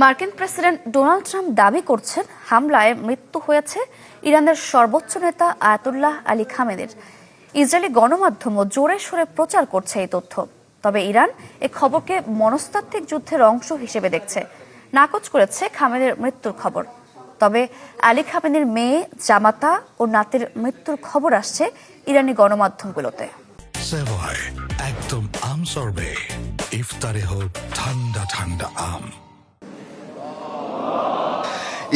মার্কিন president Donald Trump দাবি করছেন হামলায় মৃত্যু হয়েছে ইরানের সর্বোচ্চ নেতা আয়াতুল্লাহ আলী খামেনির। ইসরায়েলি গণমাধ্যমও জোরে সোরে প্রচার করছে এই তথ্য। তবে ইরান এই খবরকে মনস্তাত্ত্বিক যুদ্ধের অংশ হিসেবে দেখছে, নাকচ করেছে খামেনির মৃত্যুর খবর। তবে আলী খামেনির মেয়ে, জামাতা ও নাতির মৃত্যুর খবর আসছে ইরানি গণমাধ্যমগুলোতে। একদম আম সরবে, ইফতারে হোক ঠান্ডা ঠান্ডা আম।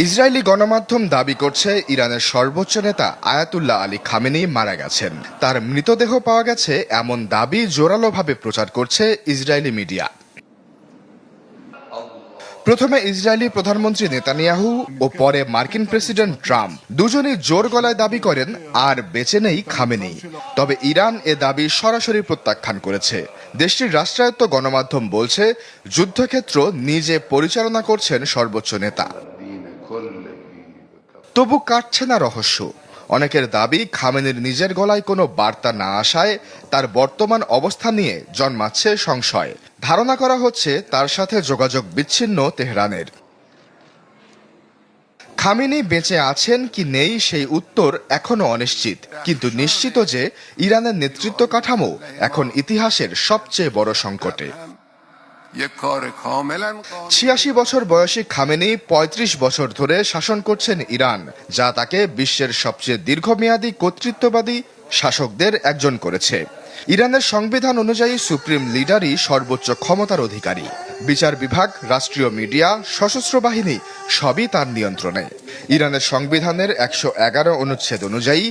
ইসরায়েলি গণমাধ্যম দাবি করছে ইরানের সর্বোচ্চ নেতা আয়াতুল্লাহ আলী খামেনি মারা গেছেন। তার মৃতদেহ পাওয়া গেছে এমন দাবি জোরালোভাবে প্রচার করছে ইসরায়েলি মিডিয়া। প্রথমে ইসরায়েলি প্রধানমন্ত্রী নেতানিয়াহু ও পরে মার্কিন প্রেসিডেন্ট ট্রাম্প দুজনেই জোর গলায় দাবি করেন আর বেঁচে নেই খামেনি। তবে ইরান এ দাবি সরাসরি প্রত্যাখ্যান করেছে। দেশটির রাষ্ট্রায়ত্ত গণমাধ্যম বলছে যুদ্ধক্ষেত্র নিজে পরিচালনা করছেন সর্বোচ্চ নেতা। তবু কাটছে না রহস্য। অনেকের দাবি খামেনির নিজের গলায় কোনো বার্তা না আসায় তার বর্তমান অবস্থা নিয়ে জন্মাচ্ছে সংশয়। ধারণা করা হচ্ছে তার সাথে যোগাযোগ বিচ্ছিন্ন তেহরানের। খামেনি বেঁচে আছেন কি নেই সেই উত্তর এখনো অনিশ্চিত, কিন্তু নিশ্চিত যে ইরানের নেতৃত্ব কাঠামো এখন ইতিহাসের সবচেয়ে বড় সংকটে। ৮৬ বছর বয়সী খামেনি ৩৫ বছর ধরে শাসন করছেন ইরান, যা তাকে বিশ্বের সবচেয়ে দীর্ঘমেয়াদী কর্তৃত্ববাদী শাসকদের একজন করেছে। ইরানের সংবিধান অনুযায়ী সুপ্রিম লিডারই সর্বোচ্চ ক্ষমতার অধিকারী। বিচার বিভাগ, রাষ্ট্রীয় মিডিয়া, সশস্ত্র বাহিনী সবই তার নিয়ন্ত্রণে। ইরানের সংবিধানের ১১১ অনুচ্ছেদ অনুযায়ী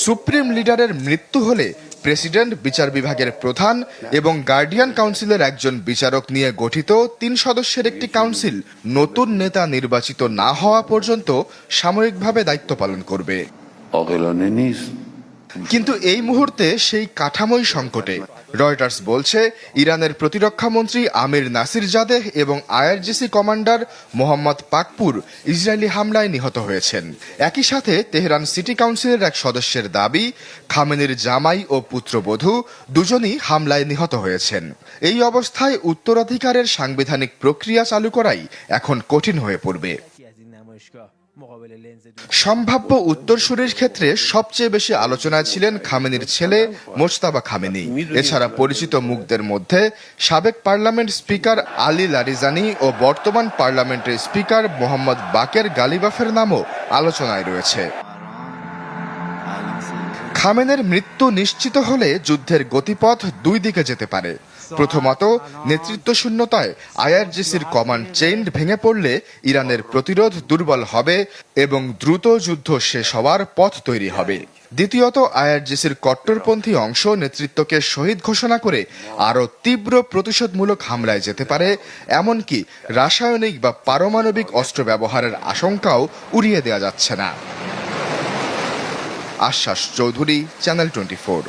সুপ্রিম লিডারের মৃত্যু হলে প্রেসিডেন্ট, বিচার বিভাগের প্রধান এবং গার্ডিয়ান কাউন্সিলের একজন বিচারক নিয়ে গঠিত ৩ সদস্যের একটি কাউন্সিল নতুন নেতা নির্বাচিত না হওয়া পর্যন্ত সাময়িকভাবে দায়িত্ব পালন করবে। কিন্তু এই মুহূর্তে সেই কাঠামোই সংকটে। রয়টার্স বলছে ইরানের প্রতিরক্ষা মন্ত্রী আমির নাসির জাদেহ এবং IRGC commander Mohammad Pakpour Israeli হামলায় নিহত হয়েছেন। একই সাথে তেহরান সিটি কাউন্সিলের এক সদস্যের দাবি খামেনির জামাই ও পুত্রবধূ দুজনই হামলায় নিহত হয়েছেন। এই অবস্থায় উত্তরাধিকারের সাংবিধানিক প্রক্রিয়া চালু করাই এখন কঠিন হয়ে পড়বে। সম্ভাব্য উত্তরসূরির ক্ষেত্রে সবচেয়ে বেশি আলোচনায় ছিলেন খামেনির ছেলে মোজতাবা খামেনি। এছাড়া পরিচিত মুখদের মধ্যে সাবেক পার্লামেন্ট স্পিকার আলী লারিজানি ও বর্তমান পার্লামেন্টের স্পিকার মোহাম্মদ বাকের গালিবাফের নামও আলোচনায় রয়েছে। খামেনির মৃত্যু নিশ্চিত হলে যুদ্ধের গতিপথ দুই দিকে যেতে পারে। প্রথমত, নেতৃত্ব শূন্যতায় আইআরজিসির কমান্ড চেইন ভেঙে পড়লে ইরানের প্রতিরোধ দুর্বল হবে এবং দ্রুত যুদ্ধ শেষ হওয়ার পথ তৈরি হবে। দ্বিতীয়ত, আইআরজিসির কট্টরপন্থী অংশ নেতৃত্বকে শহীদ ঘোষণা করে আরও তীব্র প্রতিশোধমূলক হামলায় যেতে পারে, এমনকি রাসায়নিক বা পারমাণবিক অস্ত্র ব্যবহারের আশঙ্কাও উড়িয়ে দেওয়া যাচ্ছে না। আশ্বাস চৌধুরী, চ্যানেল 24।